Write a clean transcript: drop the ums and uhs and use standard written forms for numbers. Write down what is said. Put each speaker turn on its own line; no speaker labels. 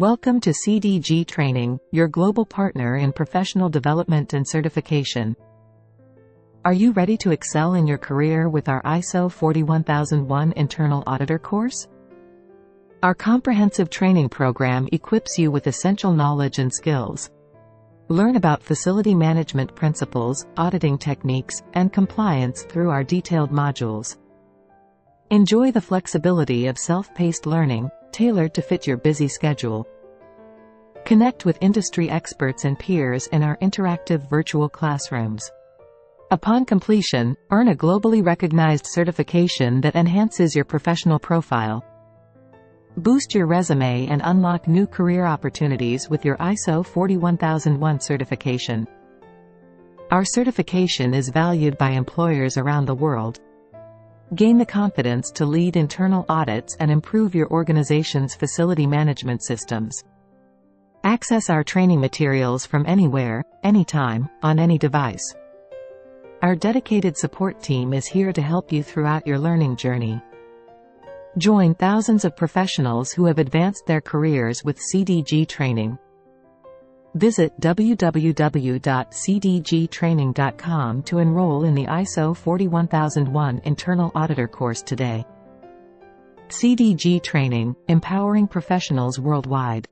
Welcome to CDG Training, your global partner in professional development and certification. Are you ready to excel in your career with our ISO 41001 Internal Auditor course? Our comprehensive training program equips you with essential knowledge and skills. Learn about facility management principles, auditing techniques, and compliance through our detailed modules. Enjoy the flexibility of self-paced learning, tailored to fit your busy schedule. Connect with industry experts and peers in our interactive virtual classrooms. Upon completion, earn a globally recognized certification that enhances your professional profile. Boost your resume and unlock new career opportunities with your ISO 41001 certification. Our certification is valued by employers around the world. Gain the confidence to lead internal audits and improve your organization's facility management systems. Access our training materials from anywhere, anytime, on any device. Our dedicated support team is here to help you throughout your learning journey. Join thousands of professionals who have advanced their careers with CDG Training. Visit www.cdgtraining.com to enroll in the ISO 41001 Internal Auditor course today. CDG Training, empowering professionals worldwide.